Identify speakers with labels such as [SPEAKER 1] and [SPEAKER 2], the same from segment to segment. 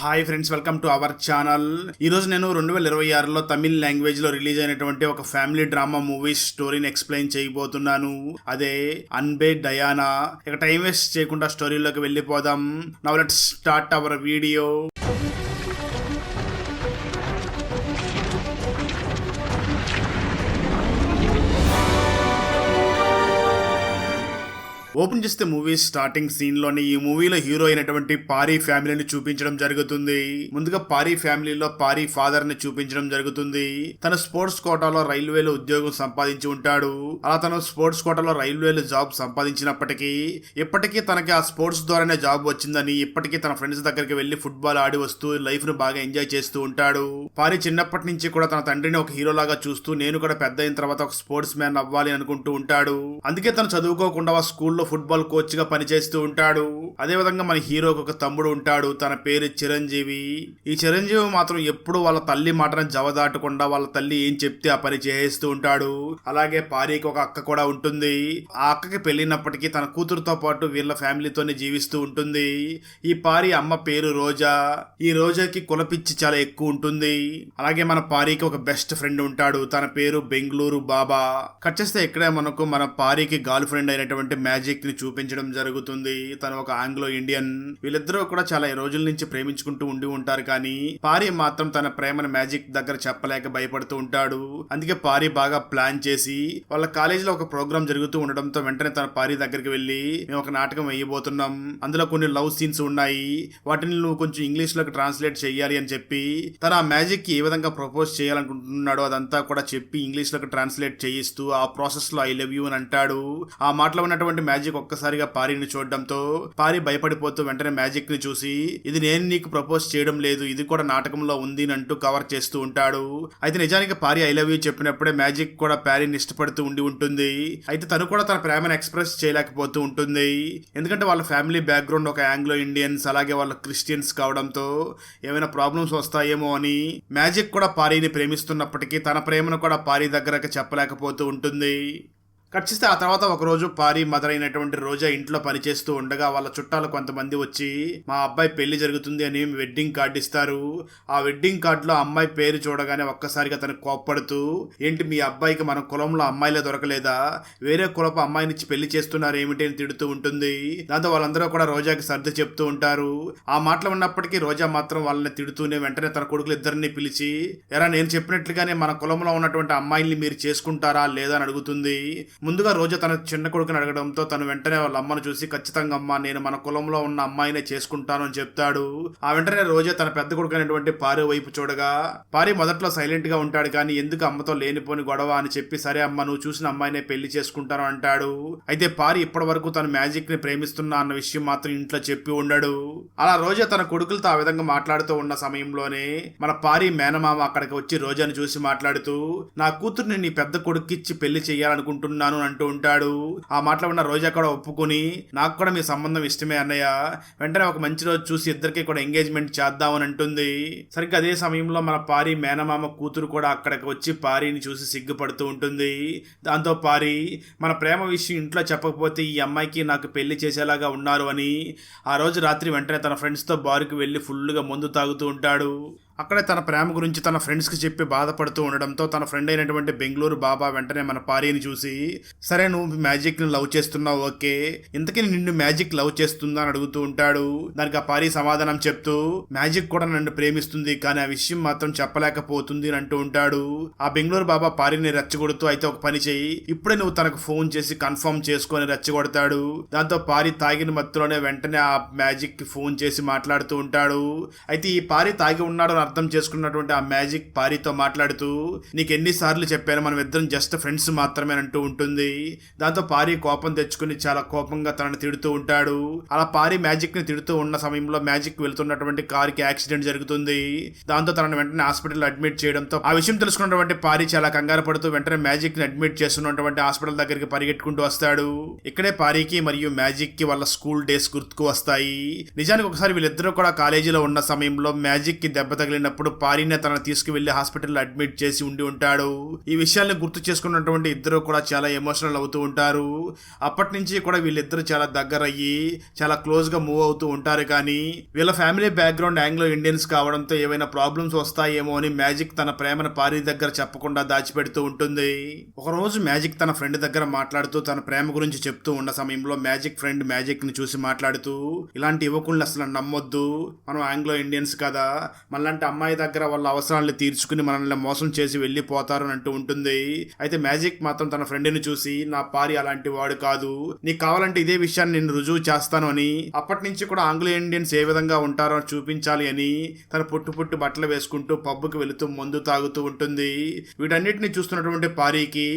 [SPEAKER 1] Hi friends, welcome to our channel. ఈరోజు నేను 2026లో తమిళ్ లాంగ్వేజ్లో రిలీజ్ అయినటువంటి ఒక ఫ్యామిలీ డ్రామా మూవీ స్టోరీని ఎక్స్ప్లెయిన్ చేయబోతున్నాను. అదే అన్బే డయానా. ఇక టైం వేస్ట్ చేయకుండా స్టోరీలోకి వెళ్ళిపోదాం. Now let's start our video. Open చేస్తే మూవీ స్టార్టింగ్ సీన్ లోని ఈ మూవీలో హీరో అయినటువంటి పారీ ఫ్యామిలీని చూపించడం జరుగుతుంది. ముందుగా పారీ ఫ్యామిలీలో పారీ ఫాదర్ ని చూపించడం జరుగుతుంది. తన స్పోర్ట్స్ కోటాలో రైల్వేలో ఉద్యోగం సంపాదించి ఉంటాడు. అలా తను స్పోర్ట్స్ కోటాలో రైల్వేలో జాబ్ సంపాదించినప్పటికీ ఇప్పటికీ తనకి ఆ స్పోర్ట్స్ ద్వారానే జాబ్ వచ్చిందని ఇప్పటికీ తన ఫ్రెండ్స్ దగ్గరికి వెళ్లి ఫుట్బాల్ ఆడి వస్తూ లైఫ్ ను బాగా ఎంజాయ్ చేస్తూ ఉంటాడు. పారీ చిన్నప్పటి నుంచి కూడా తన తండ్రిని ఒక హీరో లాగా చూస్తూ నేను కూడా పెద్ద అయిన తర్వాత ఒక స్పోర్ట్స్ మ్యాన్ అవ్వాలి అనుకుంటూ ఉంటాడు. అందుకే తను చదువుకోకుండా స్కూల్లో ఫుట్బాల్ కోచ్ గా పనిచేస్తూ ఉంటాడు. అదే విధంగా మన హీరోకి ఒక తమ్ముడు ఉంటాడు. తన పేరు చిరంజీవి. ఈ చిరంజీవి మాత్రం ఎప్పుడు వాళ్ళ తల్లి మాటను జవదాటకుండా వాళ్ళ తల్లి ఏం చెప్తే ఆ పని చేస్తూ ఉంటాడు. అలాగే పారీకి ఒక అక్క కూడా ఉంటుంది. ఆ అక్కకి పెళ్ళినప్పటికీ తన కూతురుతో పాటు వీళ్ళ ఫ్యామిలీతోనే జీవిస్తూ ఉంటుంది. ఈ పారీ అమ్మ పేరు రోజా. ఈ రోజాకి కులపిచ్చి చాలా ఎక్కువ ఉంటుంది. అలాగే మన పారీకి ఒక బెస్ట్ ఫ్రెండ్ ఉంటాడు. తన పేరు బెంగళూరు బాబా. కట్ చేస్తే ఇక్కడే మనకు మన పారీకి గర్ల్ ఫ్రెండ్ అయినటువంటి మ్యాజిక్ ని చూపించడం జరుగుతుంది. తను ఒక ఆంగ్లో ఇండియన్. వీళ్ళిద్దరూ కూడా చాలా రోజుల నుంచి ప్రేమించుకుంటూ ఉండి ఉంటారు. కానీ పారీ మాత్రం తన ప్రేమను మ్యాజిక్ దగ్గర చెప్పలేక భయపడుతూ ఉంటాడు. అందుకే పారీ బాగా ప్లాన్ చేసి వాళ్ళ కాలేజీలో ఒక ప్రోగ్రామ్ జరుగుతూ ఉండడంతో వెంటనే తన పారీ దగ్గరికి వెళ్లి మేము ఒక నాటకం వేయబోతున్నాం, అందులో కొన్ని లవ్ సీన్స్ ఉన్నాయి, వాటిని నువ్వు కొంచెం ఇంగ్లీష్ లోకి ట్రాన్స్లేట్ చేయాలి అని చెప్పి తన ఆ మ్యాజిక్ కి ఏ విధంగా ప్రపోజ్ చేయాలనుకుంటున్నాడో అదంతా కూడా చెప్పి ఇంగ్లీష్ లోకి ట్రాన్స్లేట్ చేయిస్తూ ఆ ప్రాసెస్ లో ఐ లవ్ యూ అని అంటాడు. ఆ మాటలో ఉన్నటువంటి మ్యాజిక్ ఒక్కసారిగా పారీని చూడడంతో పారీ భయపడిపోతూ వెంటనే మ్యాజిక్ ని చూసి ఇది నేను నీకు ప్రపోజ్ చేయడం లేదు, ఇది కూడా నాటకంలో ఉంది అంటూ కవర్ చేస్తూ ఉంటాడు. అయితే నిజానికి పారీ ఐ లవ్ యూ చెప్పినప్పుడే మ్యాజిక్ కూడా పారీని ఇష్టపడుతూ ఉండి ఉంటుంది. అయితే తను కూడా తన ప్రేమను ఎక్స్ప్రెస్ చేయలేకపోతూ ఉంటుంది. ఎందుకంటే వాళ్ళ ఫ్యామిలీ బ్యాక్గ్రౌండ్ ఒక ఆంగ్లో ఇండియన్స్, అలాగే వాళ్ళ క్రిస్టియన్స్ కావడంతో ఏమైనా ప్రాబ్లమ్స్ వస్తాయేమో అని మ్యాజిక్ కూడా పారీని ప్రేమిస్తున్నప్పటికీ తన ప్రేమను కూడా పారీ దగ్గరకు చెప్పలేకపోతూ ఉంటుంది. కట్ చేస్తే ఆ తర్వాత ఒకరోజు పారీ మదర్ అయినటువంటి రోజా ఇంట్లో పనిచేస్తూ ఉండగా వాళ్ళ చుట్టాలు కొంతమంది వచ్చి మా అబ్బాయి పెళ్లి జరుగుతుంది అని వెడ్డింగ్ కార్డు ఇస్తారు. ఆ వెడ్డింగ్ కార్డులో అమ్మాయి పేరు చూడగానే ఒక్కసారిగా తనకు కోప్పడుతూ ఏంటి మీ అబ్బాయికి మన కులంలో అమ్మాయిలే దొరకలేదా, వేరే కులపు అమ్మాయినిచ్చి పెళ్లి చేస్తున్నారు ఏమిటి అని తిడుతూ ఉంటుంది. దాంతో వాళ్ళందరూ కూడా రోజాకి సర్ది చెప్తూ ఉంటారు. ఆ మాటలు ఉన్నప్పటికీ రోజా మాత్రం వాళ్ళని తిడుతూనే వెంటనే తన కొడుకులు ఇద్దరిని పిలిచి ఎరా నేను చెప్పినట్లుగానే మన కులంలో ఉన్నటువంటి అమ్మాయిల్ని మీరు చేసుకుంటారా లేదా అని అడుగుతుంది. ముందుగా రోజా తన చిన్న కొడుకుని అడగడంతో తను వెంటనే వాళ్ళ అమ్మను చూసి ఖచ్చితంగా అమ్మ నేను మన కులంలో ఉన్న అమ్మాయినే చేసుకుంటాను అని చెప్తాడు. ఆ వెంటనే రోజా తన పెద్ద కొడుకు అయినటువంటి పారీ వైపు చూడగా పారీ మొదట్లో సైలెంట్ గా ఉంటాడు. కానీ ఎందుకు అమ్మతో లేనిపోని గొడవ అని చెప్పి సరే అమ్మ నువ్వు చూసిన అమ్మాయినే పెళ్లి చేసుకుంటాను అంటాడు. అయితే పారీ ఇప్పటి వరకు తన మ్యాజిక్ ని ప్రేమిస్తున్నా అన్న విషయం మాత్రం ఇంట్లో చెప్పి ఉండడు. అలా రోజా తన కొడుకులతో ఆ విధంగా మాట్లాడుతూ ఉన్న సమయంలోనే మన పారీ మేనమామ అక్కడికి వచ్చి రోజాని చూసి మాట్లాడుతూ నా కూతుర్ని నీ పెద్ద కొడుక్కిచ్చి పెళ్లి చేయాలనుకుంటున్నాను అంటూ ఉంటాడు. ఆ మాటలో ఉన్న రోజా కూడా ఒప్పుకొని నాకు కూడా మీ సంబంధం ఇష్టమే అన్నయ్య, వెంటనే ఒక మంచి రోజు చూసి ఇద్దరికి కూడా ఎంగేజ్మెంట్ చేద్దామని అంటుంది. సరిగ్గా అదే సమయంలో మన పారీ మేనమామ కూతురు కూడా అక్కడికి వచ్చి పారీని చూసి సిగ్గుపడుతూ ఉంటుంది. దాంతో పారీ మన ప్రేమ విషయం ఇంట్లో చెప్పకపోతే ఈ అమ్మాయికి నాకు పెళ్లి చేసేలాగా ఉన్నారు అని ఆ రోజు రాత్రి వెంటనే తన ఫ్రెండ్స్తో బారుకి వెళ్ళి ఫుల్గా మందు తాగుతూ ఉంటాడు. అక్కడే తన ప్రేమ గురించి తన ఫ్రెండ్స్కి చెప్పి బాధపడుతూ ఉండడంతో తన ఫ్రెండ్ అయినటువంటి బెంగళూరు బాబా వెంటనే మన పారీని చూసి సరే నువ్వు మ్యాజిక్ ని లవ్ చేస్తున్నావు ఓకే, ఇంతకీ నిన్ను మ్యాజిక్ లవ్ చేస్తుందా అని అడుగుతూ ఉంటాడు. దానికి ఆ పారీ సమాధానం చెప్తూ మ్యాజిక్ కూడా నన్ను ప్రేమిస్తుంది కానీ ఆ విషయం మాత్రం చెప్పలేకపోతుంది అని అంటూ ఉంటాడు. ఆ బెంగళూరు బాబా పారీని రెచ్చగొడుతూ అయితే ఒక పని చెయ్యి, ఇప్పుడే నువ్వు తనకు ఫోన్ చేసి కన్ఫర్మ్ చేసుకొని రెచ్చగొడతాడు. దాంతో పారీ తాగిన మత్తులోనే వెంటనే ఆ మ్యాజిక్ కి ఫోన్ చేసి మాట్లాడుతూ ఉంటాడు. అయితే ఈ పారీ తాగి ఉన్నాడు అర్థం చేసుకున్నటువంటి ఆ మ్యాజిక్ పారీతో మాట్లాడుతూ నీకు ఎన్నిసార్లు చెప్పాను మనం ఇద్దరం జస్ట్ ఫ్రెండ్స్ మాత్రమే అంటూ ఉంటుంది. దాంతో పారీ కోపం తెచ్చుకుని చాలా కోపంగా తనని తిడుతూ ఉంటాడు. అలా పారీ మ్యాజిక్ ని తిడుతూ ఉన్న సమయంలో మ్యాజిక్ వెళ్తున్నటువంటి కార్ కి యాక్సిడెంట్ జరుగుతుంది. దాంతో తనని వెంటనే హాస్పిటల్ అడ్మిట్ చేయడంతో ఆ విషయం తెలుసుకున్నటువంటి పారీ చాలా కంగారు పడుతూ వెంటనే మ్యాజిక్ ని అడ్మిట్ చేస్తున్నటువంటి హాస్పిటల్ దగ్గరికి పరిగెట్టుకుంటూ వస్తాడు. ఇక్కడే పారీకి మరియు మ్యాజిక్ కి వాళ్ళ స్కూల్ డేస్ గుర్తుకు వస్తాయి. నిజానికి ఒకసారి వీళ్ళిద్దరూ కూడా కాలేజీలో ఉన్న సమయంలో మ్యాజిక్ కి దెబ్బ తగిలి తగిలినప్పుడు పారీనే తనను తీసుకువెళ్లి హాస్పిటల్లో అడ్మిట్ చేసి ఉండి ఉంటాడు. ఈ విషయాల్ని గుర్తు చేసుకున్నటువంటి ఇద్దరు కూడా చాలా ఎమోషనల్ అవుతూ ఉంటారు. అప్పటి నుంచి కూడా వీళ్ళిద్దరు చాలా దగ్గర అయ్యి చాలా క్లోజ్ గా మూవ్ అవుతూ ఉంటారు. కానీ వీళ్ళ ఫ్యామిలీ బ్యాక్గ్రౌండ్ ఆంగ్లో ఇండియన్స్ కావడంతో ఏవైనా ప్రాబ్లమ్స్ వస్తాయేమో అని మ్యాజిక్ తన ప్రేమను పారీ దగ్గర చెప్పకుండా దాచిపెడుతూ ఉంటుంది. ఒకరోజు మ్యాజిక్ తన ఫ్రెండ్ దగ్గర మాట్లాడుతూ తన ప్రేమ గురించి చెప్తూ ఉన్న సమయంలో మ్యాజిక్ ఫ్రెండ్ మ్యాజిక్ ని చూసి మాట్లాడుతూ, ఇలాంటి యువకుల్ని అసలు నమ్మొద్దు, మనం ఆంగ్లో ఇండియన్స్ కదా, మనలాంటి అమ్మాయి దగ్గర వాళ్ళ అవసరాలను తీర్చుకుని మనల్ని మోసం చేసి వెళ్ళిపోతారు అని అంటూ ఉంటుంది. అయితే మ్యాజిక్ మాత్రం తన ఫ్రెండ్ ని చూసి, నా పారి అలాంటి వాడు కాదు, నీకు కావాలంటే ఇదే విషయాన్ని నేను రుజువు చేస్తాను అని, అప్పటి నుంచి కూడా ఆంగ్లో ఇండియన్స్ ఏ విధంగా ఉంటారో చూపించాలి అని తన పుట్టు బట్టలు వేసుకుంటూ పబ్బుకి వెళుతూ మందు తాగుతూ ఉంటుంది. వీటన్నిటిని చూస్తున్నటువంటి పారీకి,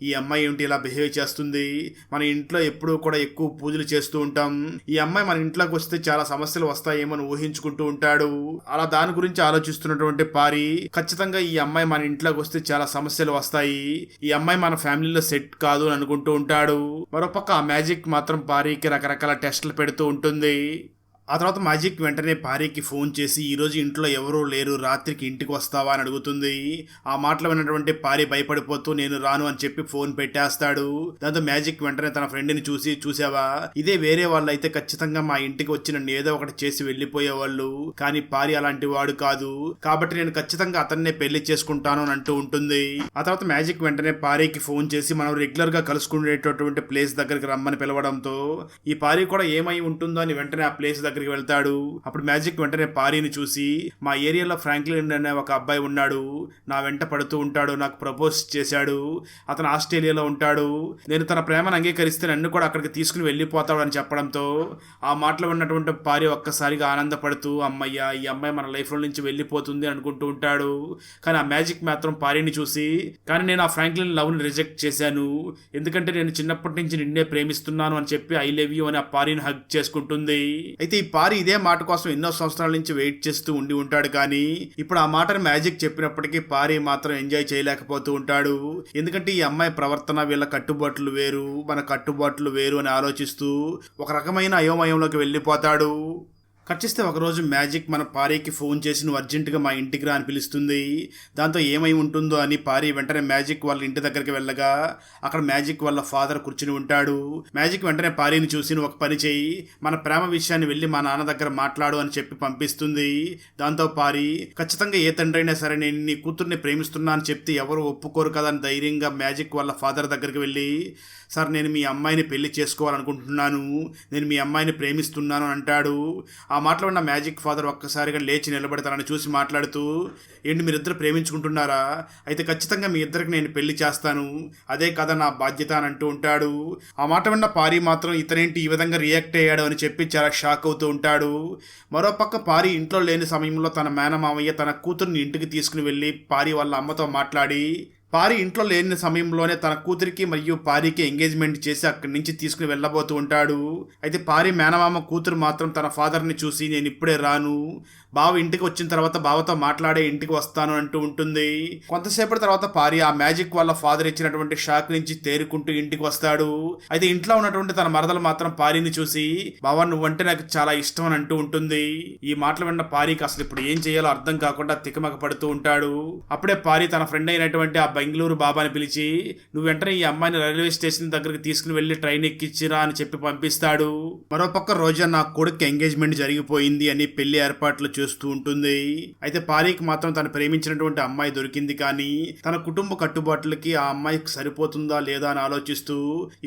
[SPEAKER 1] ఈ అమ్మాయి ఏంటి ఇలా బిహేవ్ చేస్తుంది, మన ఇంట్లో ఎప్పుడూ కూడా ఎక్కువ పూజలు చేస్తూ ఉంటాం, ఈ అమ్మాయి మన ఇంట్లోకి వస్తే చాలా సమస్యలు వస్తాయేమో అని ఊహించుకుంటూ ఉంటాడు. అలా దాని గురించి ఆలోచిస్తున్నటువంటి పారీ, ఖచ్చితంగా ఈ అమ్మాయి మన ఇంట్లోకి వస్తే చాలా సమస్యలు వస్తాయి, ఈ అమ్మాయి మన ఫ్యామిలీలో సెట్ కాదు అని అనుకుంటూ ఉంటాడు. మరోపక్క ఆ మ్యాజిక్ మాత్రం పారీకి రకరకాల టెస్టులు పెడుతూ ఉంటుంది. ఆ తర్వాత మ్యాజిక్ వెంటనే పారీకి ఫోన్ చేసి, ఈరోజు ఇంట్లో ఎవరూ లేరు, రాత్రికి ఇంటికి వస్తావా అని అడుగుతుంది. ఆ మాటలు విన్నటువంటి పారీ భయపడిపోతూ నేను రాను అని చెప్పి ఫోన్ పెట్టేస్తాడు. దాంతో మ్యాజిక్ వెంటనే తన ఫ్రెండ్ని చూసి, చూసావా, ఇదే వేరే వాళ్ళు అయితే ఖచ్చితంగా మా ఇంటికి వచ్చి నన్ను ఏదో ఒకటి చేసి వెళ్ళిపోయేవాళ్ళు, కానీ పారీ అలాంటి వాడు కాదు, కాబట్టి నేను ఖచ్చితంగా అతన్నే పెళ్లి చేసుకుంటాను అని అంటూ ఉంటుంది. ఆ తర్వాత మ్యాజిక్ వెంటనే పారీకి ఫోన్ చేసి మనం రెగ్యులర్ గా కలుసుకునేటటువంటి ప్లేస్ దగ్గరికి రమ్మని పిలవడంతో ఈ పారీ కూడా ఏమై ఉంటుందో అని వెంటనే ఆ ప్లేస్ దగ్గరికి వెళ్తాడు. అప్పుడు మ్యాజిక్ వెంటనే పారీని చూసి, మా ఏరియాలో ఫ్రాంక్లిన్ అనే ఒక అబ్బాయి ఉన్నాడు, నా వెంట పడుతూ ఉంటాడు, నాకు ప్రపోజ్ చేశాడు, అతను ఆస్ట్రేలియాలో ఉంటాడు, నేను తన ప్రేమను అంగీకరిస్తే నన్ను కూడా అక్కడికి తీసుకుని వెళ్ళిపోతాడు అని చెప్పడంతో ఆ మాటలు ఉన్నటువంటి పారీ ఒక్కసారిగా ఆనందపడుతూ, అమ్మయ్య, ఈ అమ్మాయి మన లైఫ్ లో నుంచి వెళ్ళిపోతుంది అనుకుంటూ ఉంటాడు. కానీ ఆ మ్యాజిక్ మాత్రం పారీని చూసి, కానీ నేను ఆ ఫ్రాంక్లిన్ లవ్ ని రిజెక్ట్ చేశాను, ఎందుకంటే నేను చిన్నప్పటి నుంచి నిన్నే ప్రేమిస్తున్నాను అని చెప్పి ఐ లవ్ యూ అని ఆ పారీని హగ్ చేసుకుంటుంది. అయితే ఈ పారీ ఇదే మాట కోసం ఎన్నో సంవత్సరాల నుంచి వెయిట్ చేస్తూ ఉండి ఉంటాడు. కానీ ఇప్పుడు ఆ మాటను మ్యాజిక్ చెప్పినప్పటికీ పారీ మాత్రం ఎంజాయ్ చేయలేకపోతూ ఉంటాడు. ఎందుకంటే ఈ అమ్మాయి ప్రవర్తన, వీళ్ళ కట్టుబాట్లు వేరు, మన కట్టుబాట్లు వేరు అని ఆలోచిస్తూ ఒక రకమైన అయోమయంలోకి వెళ్ళిపోతాడు. కట్ చేస్తే ఒకరోజు మ్యాజిక్ మన పారీకి ఫోన్ చేసి, నువ్వు అర్జెంటుగా మా ఇంటికి రా అని పిలుస్తుంది. దాంతో ఏమై ఉంటుందో అని పారీ వెంటనే మ్యాజిక్ వాళ్ళ ఇంటి దగ్గరికి వెళ్ళగా అక్కడ మ్యాజిక్ వాళ్ళ ఫాదర్ కూర్చుని ఉంటాడు. మ్యాజిక్ వెంటనే పారీని చూసి, నువ్వు ఒక పని చేయి, మన ప్రేమ విషయాన్ని వెళ్ళి మా నాన్న దగ్గర మాట్లాడు అని చెప్పి పంపిస్తుంది. దాంతో పారీ, ఖచ్చితంగా ఏ తండ్రి అయినా సరే నేను నీ కూతుర్ని ప్రేమిస్తున్నా అని చెప్తే ఎవరు ఒప్పుకోరు కదా అని ధైర్యంగా మ్యాజిక్ వాళ్ళ ఫాదర్ దగ్గరికి వెళ్ళి, సార్ నేను మీ అమ్మాయిని పెళ్లి చేసుకోవాలనుకుంటున్నాను, నేను మీ అమ్మాయిని ప్రేమిస్తున్నాను అని అంటాడు. ఆ మాటలో ఉన్న మ్యాజిక్ ఫాదర్ ఒక్కసారిగా లేచి నిలబడి తనని చూసి మాట్లాడుతూ, ఏంటి మీరిద్దరు ప్రేమించుకుంటున్నారా, అయితే ఖచ్చితంగా మీ ఇద్దరికి నేను పెళ్లి చేస్తాను, అదే కదా నా బాధ్యత అని అంటూ ఉంటాడు. ఆ మాట విన్న పారీ మాత్రం ఇతనేంటి ఈ విధంగా రియాక్ట్ అయ్యాడు అని చెప్పి చాలా షాక్ అవుతూ ఉంటాడు. మరోపక్క పారీ ఇంట్లో లేని సమయంలో తన మేనమామయ్య తన కూతుర్ని ఇంటికి తీసుకుని వెళ్ళి పారీ వాళ్ళ అమ్మతో మాట్లాడి, పారీ ఇంట్లో లేని సమయంలోనే తన కూతురికి మరియు పారీకి ఎంగేజ్మెంట్ చేసి అక్కడి నుంచి తీసుకుని వెళ్ళబోతూ ఉంటాడు. అయితే పారీ మేనమామ కూతురు మాత్రం తన ఫాదర్ని చూసి, నేను ఇప్పుడే రాను, బావ ఇంటికి వచ్చిన తర్వాత బావతో మాట్లాడే ఇంటికి వస్తాను అంటూ ఉంటుంది. కొంతసేపటి తర్వాత పారీ ఆ మ్యాజిక్ వాళ్ళ ఫాదర్ ఇచ్చినటువంటి షాక్ నుంచి తేరుకుంటూ ఇంటికి వస్తాడు. అయితే ఇంట్లో ఉన్నటువంటి తన మరదలు మాత్రం పారీని చూసి, బావ నువ్వంటే నాకు చాలా ఇష్టం అని అంటూ ఉంటుంది. ఈ మాటలు విన్న పారీకి అసలు ఇప్పుడు ఏం చేయాలో అర్థం కాకుండా తికమక పడుతూ ఉంటాడు. అప్పుడే పారీ తన ఫ్రెండ్ అయినటువంటి ఆ బెంగళూరు బాబాని పిలిచి, నువ్వు వెంటనే ఈ అమ్మాయిని రైల్వే స్టేషన్ దగ్గరికి తీసుకుని వెళ్లి ట్రైన్ ఎక్కిచ్చిరా అని చెప్పి పంపిస్తాడు. మరోపక్క రోజా నా కొడుకు ఎంగేజ్మెంట్ జరిగిపోయింది అని పెళ్లి ఏర్పాట్లు చేస్తూ ఉంటుంది. అయితే పారీకి మాత్రం తను ప్రేమించినటువంటి అమ్మాయి దొరికింది. కానీ తన కుటుంబ కట్టుబాట్లకి ఆ అమ్మాయికి సరిపోతుందా లేదా అని ఆలోచిస్తూ,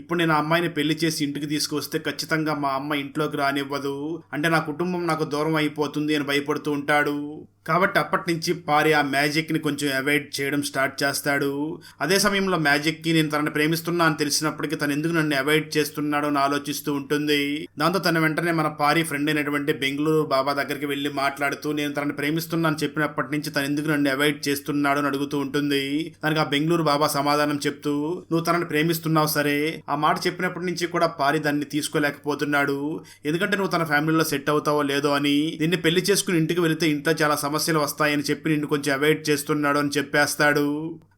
[SPEAKER 1] ఇప్పుడు నేను ఆ అమ్మాయిని పెళ్లి చేసి ఇంటికి తీసుకొస్తే ఖచ్చితంగా మా అమ్మ ఇంట్లోకి రానివ్వదు, అంటే నా కుటుంబం నాకు దూరం అయిపోతుంది అని భయపడుతూ ఉంటాడు. కాబట్టి అప్పటి నుంచి పారీ ఆ మ్యాజిక్ ని కొంచెం అవాయిడ్ చేయడం స్టార్ట్ చేస్తాడు. అదే సమయంలో మ్యాజిక్ కి నేను తనని ప్రేమిస్తున్నా అని తెలిసినప్పటికీ తను ఎందుకు నన్ను అవాయిడ్ చేస్తున్నాడో అని ఆలోచిస్తూ ఉంటుంది. దాంతో తన వెంటనే మన పారీ ఫ్రెండ్ అయినటువంటి బెంగళూరు బాబా దగ్గరికి వెళ్లి మాట్లాడుతూ, నేను తనని ప్రేమిస్తున్నా అని చెప్పినప్పటి నుంచి తను ఎందుకు నన్ను అవాయిడ్ చేస్తున్నాడు అని అడుగుతూ ఉంటుంది. దానికి ఆ బెంగళూరు బాబా సమాధానం చెప్తూ, నువ్వు తనని ప్రేమిస్తున్నావు సరే, ఆ మాట చెప్పినప్పటి నుంచి కూడా పారీ దాన్ని తీసుకోలేకపోతున్నాడు, ఎందుకంటే నువ్వు తన ఫ్యామిలీలో సెట్ అవుతావో లేదో అని, దీన్ని పెళ్లి చేసుకుని ఇంటికి వెళితే ఇంట్లో చాలా సమస్యలు వస్తాయని చెప్పి నిన్ను కొంచెం అవాయిడ్ చేస్తున్నాడు అని చెప్పేస్తాడు.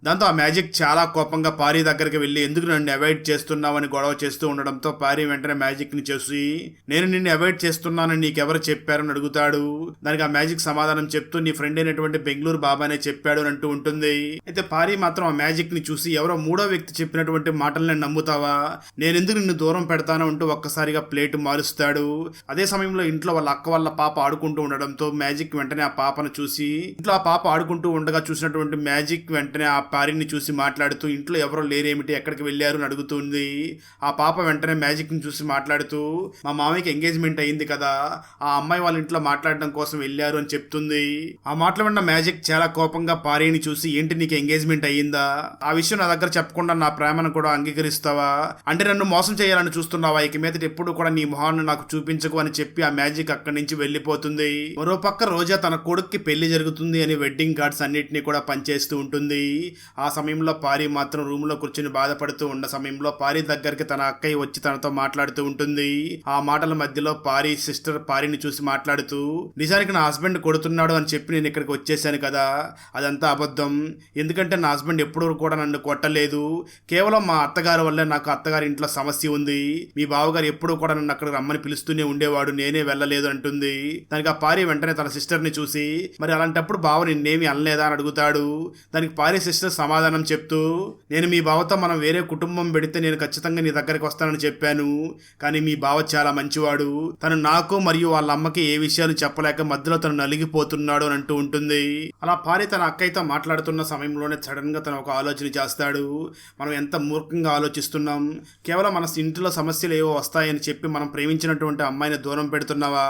[SPEAKER 1] దాంతో ఆ మ్యాజిక్ చాలా కోపంగా పారీ దగ్గరికి వెళ్ళి ఎందుకు నన్ను అవాయిడ్ చేస్తున్నావని గొడవ చేస్తూ ఉండడంతో పారీ వెంటనే మ్యాజిక్ ని చూసి నేను నిన్ను అవాయిడ్ చేస్తున్నానని నీకెవరు చెప్పారని అడుగుతాడు. దానికి ఆ మ్యాజిక్ సమాధానం చెప్తూ నీ ఫ్రెండ్ అయినటువంటి బెంగళూరు బాబానే చెప్పాడు అని అంటూ ఉంటుంది. అయితే పారీ మాత్రం ఆ మ్యాజిక్ ని చూసి ఎవరో మూడో వ్యక్తి చెప్పినటువంటి మాటల్ని నమ్ముతావా, నేనెందుకు నిన్ను దూరం పెడతాను అంటూ ఒక్కసారిగా ప్లేట్ మారుస్తాడు. అదే సమయంలో ఇంట్లో వాళ్ళ అక్క వాళ్ళ పాప ఆడుకుంటూ ఉండడంతో మ్యాజిక్ వెంటనే ఆ పాపను చూసి ఇంట్లో ఆ పాప ఆడుకుంటూ ఉండగా చూసినటువంటి మ్యాజిక్ వెంటనే ఆ పారిని చూసి మాట్లాడుతూ ఇంట్లో ఎవరో లేరేమిటి, ఎక్కడికి వెళ్ళారు అని అడుగుతుంది. ఆ పాప వెంటనే మ్యాజిక్ ని చూసి మాట్లాడుతూ మా మామయ్యకి ఎంగేజ్మెంట్ అయింది కదా, ఆ అమ్మాయి వాళ్ళ ఇంట్లో మాట్లాడడం కోసం వెళ్ళారు అని చెప్తుంది. ఆ మాటలు విన్న మ్యాజిక్ చాలా కోపంగా పారిని చూసి ఏంటి నీకు ఎంగేజ్మెంట్ అయ్యిందా, ఆ విషయం నా దగ్గర చెప్పకుండా నా ప్రేమను కూడా అంగీకరిస్తావా, అంటే నన్ను మోసం చేయాలని చూస్తున్నావా, ఇక మీదట ఎప్పుడు కూడా నీ మొహాన్ని నాకు చూపించకు అని చెప్పి ఆ మ్యాజిక్ అక్కడి నుంచి వెళ్లిపోతుంది. మరోపక్క రోజా తన కొడుక్కి పెళ్లి జరుగుతుంది అని వెడ్డింగ్ కార్డ్స్ అన్నిటిని కూడా పనిచేస్తూ ఉంటుంది. ఆ సమయంలో పారి మాత్రం రూమ్ లో కూర్చుని బాధపడుతూ ఉన్న సమయంలో పారి దగ్గరికి తన అక్కయ్య వచ్చి తనతో మాట్లాడుతూ ఉంటుంది. ఆ మాటల మధ్యలో పారి సిస్టర్ పారిని చూసి మాట్లాడుతూ నిజానికి నా హస్బెండ్ కొడుతున్నాడు అని చెప్పి నేను ఇక్కడికి వచ్చేసాను కదా, అదంతా అబద్ధం, ఎందుకంటే నా హస్బెండ్ ఎప్పుడూ కూడా నన్ను కొట్టలేదు, కేవలం మా అత్తగారి వల్లే నాకు అత్తగారి ఇంట్లో సమస్య ఉంది, మీ బావగారు ఎప్పుడూ కూడా నన్ను అక్కడికి రమ్మని పిలుస్తూనే ఉండేవాడు, నేనే వెళ్ళలేదు అంటుంది. దానికి ఆ పారి వెంటనే తన సిస్టర్ ని చూసి మరి అలాంటప్పుడు బావ నిన్నేమి అనలేదా అని అడుగుతాడు. దానికి పారి సిస్టర్ సమాధానం చెప్తూ నేను మీ బావతో మనం వేరే కుటుంబం పెడితే నేను ఖచ్చితంగా నీ దగ్గరికి వస్తానని చెప్పాను, కానీ మీ బావ చాలా మంచివాడు, తను నాకు మరియు వాళ్ళ అమ్మకి ఏ విషయాలు చెప్పలేక మధ్యలో తను నలిగిపోతున్నాడు అని అంటూ ఉంటుంది. అలా పారి తన అక్కయ్యతో మాట్లాడుతున్న సమయంలోనే సడన్ గా తను ఒక ఆలోచన చేస్తాడు. మనం ఎంత మూర్ఖంగా ఆలోచిస్తున్నాం, కేవలం మన ఇంటిలో సమస్యలు ఏవో వస్తాయని చెప్పి మనం ప్రేమించినటువంటి అమ్మాయిని దూరం పెడుతున్నావా,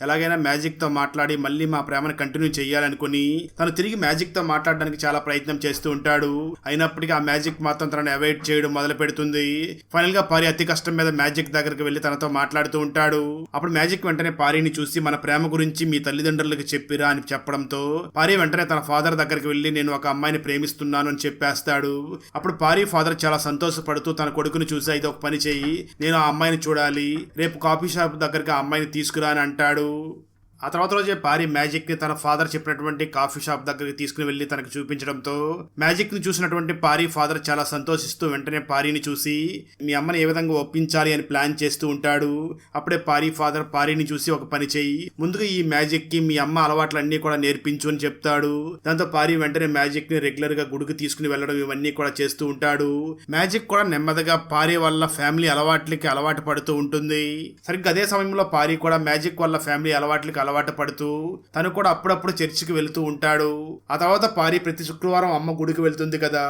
[SPEAKER 1] ఎలాగైనా మ్యాజిక్ తో మాట్లాడి మళ్ళీ మా ప్రేమను కంటిన్యూ చేయాలనుకుని తను తిరిగి మ్యాజిక్ తో మాట్లాడడానికి చాలా ప్రయత్నం చేస్తూ ఉంటాడు. అయినప్పటికీ ఆ మ్యాజిక్ మాత్రం తనని అవాయిడ్ చేయడం మొదలు పెడుతుంది. ఫైనల్ గా పారి అతి కష్టం మీద మ్యాజిక్ దగ్గరికి వెళ్లి తనతో మాట్లాడుతూ ఉంటాడు. అప్పుడు మ్యాజిక్ వెంటనే పారిని చూసి మన ప్రేమ గురించి మీ తల్లిదండ్రులకు చెప్పిరా అని చెప్పడంతో పారి వెంటనే తన ఫాదర్ దగ్గరికి వెళ్లి నేను ఒక అమ్మాయిని ప్రేమిస్తున్నాను అని చెప్పేస్తాడు. అప్పుడు పారి ఫాదర్ చాలా సంతోషపడుతూ తన కొడుకుని చూసి అయితే ఒక పని చెయ్యి, నేను ఆ అమ్మాయిని చూడాలి, రేపు కాఫీ షాప్ దగ్గరికి ఆ అమ్మాయిని తీసుకురా అని అంటాడు. ఆ తర్వాత రోజే పారి మ్యాజిక్ ని తన ఫాదర్ చెప్పినటువంటి కాఫీ షాప్ దగ్గరికి తీసుకుని వెళ్లి తనకు చూపించడంతో మ్యాజిక్ ని చూసినటువంటి పారి ఫాదర్ చాలా సంతోషిస్తూ వెంటనే పారిని చూసి మీ అమ్మని ఏ విధంగా ఒప్పించాలి అని ప్లాన్ చేస్తూ ఉంటాడు. అప్పుడే పారి ఫాదర్ పారిని చూసి ఒక పని చెయ్యి, ముందుగా ఈ మ్యాజిక్ కి మీ అమ్మ అలవాట్లన్నీ కూడా నేర్పించు అని చెప్తాడు. దాంతో పారి వెంటనే మ్యాజిక్ ని రెగ్యులర్ గా గుడికి తీసుకుని వెళ్లడం ఇవన్నీ కూడా చేస్తూ ఉంటాడు. మ్యాజిక్ కూడా నెమ్మదిగా పారి వల్ల ఫ్యామిలీ అలవాట్లకి అలవాటు పడుతూ ఉంటుంది. సరిగ్గా అదే సమయంలో పారి కూడా మ్యాజిక్ వల్ల ఫ్యామిలీ అలవాట్లకి అలవాటు పడుతూ తను కూడా అప్పుడప్పుడు చర్చికి వెళ్తూ ఉంటాడు. ఆ తర్వాత పారి ప్రతి శుక్రవారం అమ్మ గుడికి వెళ్తుంది కదా,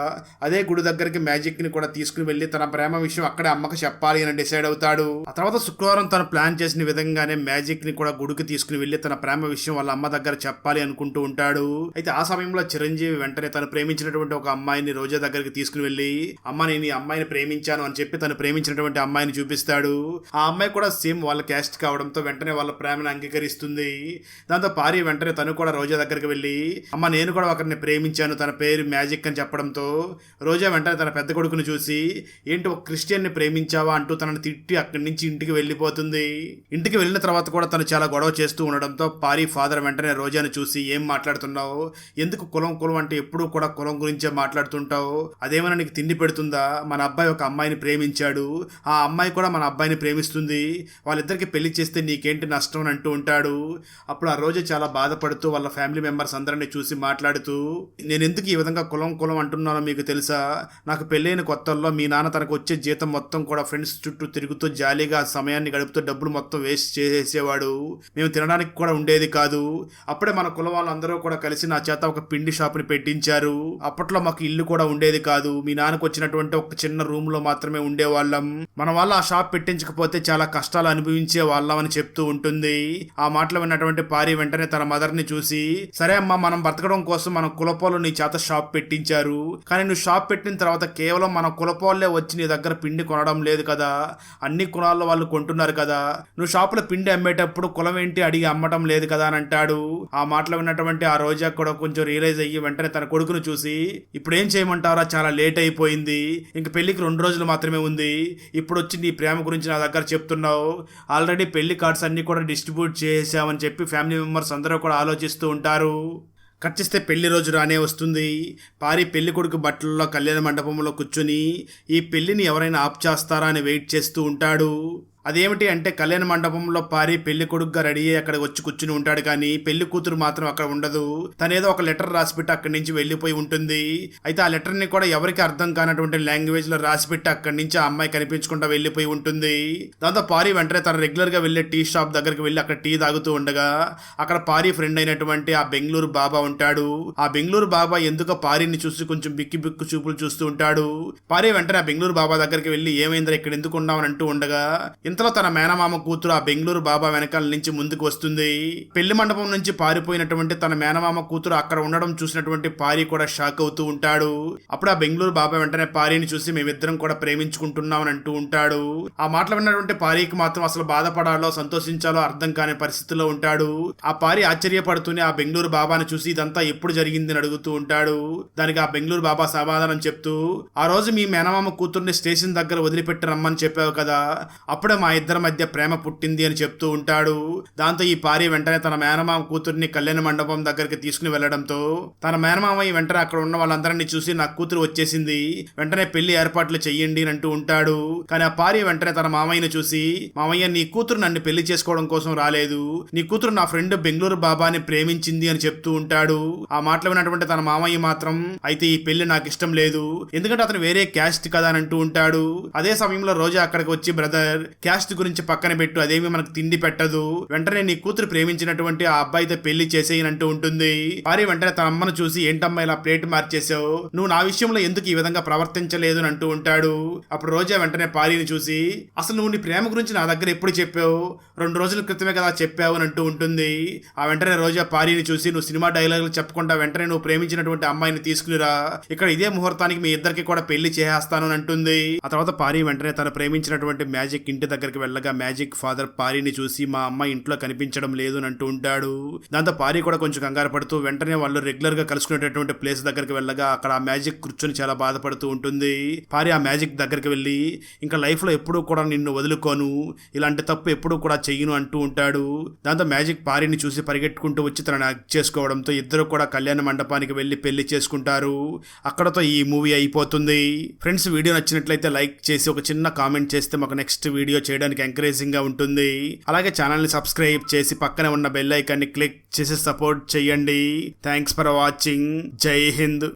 [SPEAKER 1] అదే గుడి దగ్గరికి మ్యాజిక్ ని కూడా తీసుకుని వెళ్లి తన ప్రేమ విషయం అక్కడే అమ్మకి చెప్పాలి అని డిసైడ్ అవుతాడు. ఆ తర్వాత శుక్రవారం తను ప్లాన్ చేసిన విధంగానే మ్యాజిక్ ని కూడా గుడికి తీసుకుని వెళ్లి తన ప్రేమ విషయం వాళ్ళ అమ్మ దగ్గర చెప్పాలి అనుకుంటూ ఉంటాడు. అయితే ఆ సమయంలో చిరంజీవి వెంటనే తను ప్రేమించినటువంటి ఒక అమ్మాయిని రోజా దగ్గరికి తీసుకుని వెళ్లి అమ్మ నేను ఈ అమ్మాయిని ప్రేమించాను అని చెప్పి తను ప్రేమించినటువంటి అమ్మాయిని చూపిస్తాడు. ఆ అమ్మాయి కూడా సేమ్ వాళ్ళ క్యాస్ట్ కావడంతో వెంటనే వాళ్ళ ప్రేమను అంగీకరిస్తుంది. దాంతో పారి వెంటనే తను కూడా రోజా దగ్గరికి వెళ్ళి అమ్మ నేను కూడా ఒకరిని ప్రేమించాను, తన పేరు మ్యాజిక్ అని చెప్పడంతో రోజా వెంటనే తన పెద్ద కొడుకుని చూసి ఏంటి ఒక క్రిస్టియన్ ని ప్రేమించావా అంటూ తనని తిట్టి అక్కడి నుంచి ఇంటికి వెళ్ళిపోతుంది. ఇంటికి వెళ్ళిన తర్వాత కూడా తను చాలా గొడవ చేస్తూ ఉండడంతో పారి ఫాదర్ వెంటనే రోజాను చూసి ఏం మాట్లాడుతున్నావు, ఎందుకు కులం కులం అంటే ఎప్పుడూ కూడా కులం గురించే మాట్లాడుతుంటావు, అదేమైనా నీకు తిండి పెడుతుందా, మన అబ్బాయి ఒక అమ్మాయిని ప్రేమించాడు, ఆ అమ్మాయి కూడా మన అబ్బాయిని ప్రేమిస్తుంది, వాళ్ళిద్దరికి పెళ్లి చేస్తే నీకేంటి నష్టం అని అంటూ ఉంటాడు. అప్పుడు ఆ రోజు చాలా బాధపడుతూ వాళ్ళ ఫ్యామిలీ మెంబర్స్ అందరినీ చూసి మాట్లాడుతూ నేను ఎందుకు ఈ విధంగా కులం కులం అంటున్నానో మీకు తెలుసా, నాకు పెళ్ళైన కొత్తల్లో మీ నాన్న తనకు వచ్చే జీతం మొత్తం కూడా ఫ్రెండ్స్ చుట్టూ తిరుగుతూ జాలీగా సమయాన్ని గడుపుతూ డబ్బులు మొత్తం వేస్ట్ చేసేవాడు, మేము తినడానికి కూడా ఉండేది కాదు, అప్పుడే మన కుల వాళ్ళందరూ కూడా కలిసి నా చేత ఒక పిండి షాప్ని పెట్టించారు, అప్పట్లో మాకు ఇల్లు కూడా ఉండేది కాదు, మీ నాన్నకు వచ్చినటువంటి ఒక చిన్న రూమ్ లో మాత్రమే ఉండేవాళ్ళం, మన వాళ్ళ ఆ షాప్ పెట్టించకపోతే చాలా కష్టాలు అనుభవించే వాళ్ళం అని చెప్తూ ఉంటుంది. ఆ మాటలు విన్నటువంటి పారి వెంటనే తన మదర్ ని చూసి సరే అమ్మా మనం బ్రతకడం కోసం మన కులపోళ్ళు నీ చేత షాప్ పెట్టించారు, కానీ నువ్వు షాప్ పెట్టిన తర్వాత కేవలం మన కులపోళ్ళే వచ్చి నీ దగ్గర పిండి కొనడం లేదు కదా, అన్ని కులాల్లో వాళ్ళు కొంటున్నారు కదా, నువ్వు షాపులో పిండి అమ్మేటప్పుడు కులం ఏంటి అడిగి అమ్మటం లేదు కదా అని అంటాడు. ఆ మాటలు విన్నటువంటి ఆ రోజా కూడా కొంచెం రియలైజ్ అయ్యి వెంటనే తన కొడుకును చూసి ఇప్పుడు ఏం చేయమంటారా, చాలా లేట్ అయిపోయింది, ఇంక పెళ్లికి 2 రోజులు మాత్రమే ఉంది, ఇప్పుడు వచ్చి నీ ప్రేమ గురించి నా దగ్గర చెప్తున్నావు, ఆల్రెడీ పెళ్లి కార్డ్స్ అన్ని కూడా డిస్ట్రిబ్యూట్ చేసామని చెప్పి ఫ్యామిలీ మెంబర్స్ అందరూ కూడా ఆలోచిస్తూ ఉంటారు. కట్ చేస్తే పెళ్లి రోజు రానే వస్తుంది. పారి పెళ్లి కొడుకు బట్టలలో కళ్యాణ మండపంలో కూర్చుని ఈ పెళ్లిని ఎవరైనా ఆప్ చేస్తారా అని వెయిట్ చేస్తూ ఉంటాడు. అదేమిటి అంటే కళ్యాణ మండపంలో పారి పెళ్లి కొడుకుగా రెడీ అయ్యి అక్కడ వచ్చి కూర్చుని ఉంటాడు, కానీ పెళ్లి కూతురు మాత్రం అక్కడ ఉండదు. తనేదో ఒక లెటర్ రాసిపెట్టి అక్కడి నుంచి వెళ్ళిపోయి ఉంటుంది. అయితే ఆ లెటర్ ని కూడా ఎవరికి అర్థం కానటువంటి లాంగ్వేజ్ లో రాసిపెట్టి అక్కడి నుంచి ఆ అమ్మాయి కనిపించకుండా వెళ్ళిపోయి ఉంటుంది. దాంతో పారి వెంటనే తన రెగ్యులర్ గా వెళ్లే టీ షాప్ దగ్గరికి వెళ్ళి అక్కడ టీ తాగుతూ ఉండగా అక్కడ పారి ఫ్రెండ్ అయినటువంటి ఆ బెంగళూరు బాబా ఉంటాడు. ఆ బెంగళూరు బాబా ఎందుకో పారిని చూసి కొంచెం బిక్కి బిక్కు చూపులు చూస్తూ ఉంటాడు. పారి వెంటనే ఆ బెంగళూరు బాబా దగ్గరికి వెళ్ళి ఏమైందిరా ఇక్కడ ఎందుకు ఉన్నామని అంటూ ఉండగా ఇంతలో తన మేనమామ కూతురు ఆ బెంగళూరు బాబా వెనకాల నుంచి ముందుకు వస్తుంది. పెళ్లి మండపం నుంచి పారిపోయినటువంటి తన మేనమామ కూతురు అక్కడ ఉండడం చూసినటువంటి పారి కూడా షాక్ అవుతూ ఉంటాడు. అప్పుడు ఆ బెంగళూరు బాబా వెంటనే పారిని చూసి మేమిద్దరం కూడా ప్రేమించుకుంటున్నామని అంటూ ఉంటాడు. ఆ మాటలు విన్నటువంటి పారికి మాత్రం అసలు బాధపడాలో సంతోషించాలో అర్థం కాని పరిస్థితిలో ఉంటాడు. ఆ పారి ఆశ్చర్యపడుతూనే ఆ బెంగళూరు బాబాను చూసి ఇదంతా ఎప్పుడు జరిగిందని అడుగుతూ ఉంటాడు. దానికి ఆ బెంగళూరు బాబా సమాధానం చెప్తూ, ఆ రోజు మీ మేనమామ కూతుర్ని స్టేషన్ దగ్గర వదిలిపెట్టి రమ్మని చెప్పావు కదా, అప్పుడే మా ఇద్దరి మధ్య ప్రేమ పుట్టింది అని చెప్తూ ఉంటాడు. దాంతో ఈ పారి వెంటనే తన మేనమామ కూతుర్ని కళ్యాణ మండపం దగ్గరికి తీసుకుని వెళ్లడంతో తన మేనమామ వెంటనే అక్కడ ఉన్న వాళ్ళందరినీ చూసి నా కూతురు వచ్చేసింది, వెంటనే పెళ్లి ఏర్పాట్లు చెయ్యండి అని అంటూ ఉంటాడు. కానీ ఆ పారి వెంటనే తన మామయ్యను చూసి, మామయ్య నీ కూతురు నన్ను పెళ్లి చేసుకోవడం కోసం రాలేదు, నీ కూతురు నా ఫ్రెండ్ బెంగళూరు బాబాని ప్రేమించింది అని చెప్తూ ఉంటాడు. ఆ మాటలు విన్నటువంటి తన మామయ్య మాత్రం అయితే ఈ పెళ్లి నాకు ఇష్టం లేదు, ఎందుకంటే అతను వేరే క్యాస్ట్ కదా అని అంటూ ఉంటాడు. అదే సమయంలో రోజా అక్కడికి వచ్చి బ్రదర్ క్యాస్ట్ గురించి పక్కన పెట్టు, అదేమి మనకు తిండి పెట్టదు, వెంటనే నీ కూతురు ప్రేమించినటువంటి ఆ అబ్బాయితో పెళ్లి చేసేయనంటూ ఉంటుంది. పారి వెంటనే తన అమ్మను చూసి ఏంటమ్మా ఇలా ప్లేట్ మార్చేసావు, నువ్వు నా విషయంలో ఎందుకు ఈ విధంగా ప్రవర్తించలేదు అని అంటూ ఉంటాడు. అప్పుడు రోజా వెంటనే పారిని చూసి అసలు నువ్వు నీ ప్రేమ గురించి నా దగ్గర ఎప్పుడు చెప్పావు, 2 రోజుల క్రితమే కదా చెప్పావు అని అంటూ ఉంటుంది. ఆ వెంటనే రోజా పారిని చూసి నువ్వు సినిమా డైలాగులు చెప్పకుండా వెంటనే నువ్వు ప్రేమించినటువంటి అమ్మాయిని తీసుకునిరా, ఇక్కడ ఇదే ముహూర్తానికి మీ ఇద్దరికి కూడా పెళ్లి చేసేస్తాను అని అంటుంది. ఆ తర్వాత పారి వెంటనే తను ప్రేమించినటువంటి మ్యాజిక్ ఇంటి దగ్గరికి వెళ్ళగా మ్యాజిక్ ఫాదర్ పారిని చూసి మా అమ్మాయి ఇంట్లో కనిపించడం లేదు అని అంటూ ఉంటాడు. దాంతో పారి కూడా కొంచెం కంగారు పడుతూ వెంటనే వాళ్ళు రెగ్యులర్ గా కలుసుకునేటటువంటి ప్లేస్ దగ్గరికి వెళ్ళగా అక్కడ ఆ మ్యాజిక్ కూర్చొని చాలా బాధపడుతూ ఉంటుంది. పారి ఆ మ్యాజిక్ దగ్గరికి వెళ్ళి ఇంకా లైఫ్ లో ఎప్పుడూ కూడా నిన్ను వదులుకోను, ఇలాంటి తప్పు ఎప్పుడూ కూడా చెయ్యను అంటూ ఉంటాడు. దాంతో మ్యాజిక్ పారిని చూసి పరిగెట్టుకుంటూ వచ్చి తనని హగ్ చేసుకోవడంతో ఇద్దరు కూడా కళ్యాణ మండపానికి వెళ్ళి పెళ్లి చేసుకుంటారు. అక్కడతో ఈ మూవీ అయిపోతుంది. ఫ్రెండ్స్, వీడియో నచ్చినట్లయితే లైక్ చేసి ఒక చిన్న కామెంట్ చేస్తే మాకు నెక్స్ట్ వీడియో చేయడానికి ఎంకరేజింగ్ గా ఉంటుంది. అలాగే ఛానల్ ని సబ్స్క్రైబ్ చేసి పక్కనే ఉన్న బెల్ ఐకాన్ ని క్లిక్ చేసి సపోర్ట్ చేయండి. Thanks for watching. జై హింద్.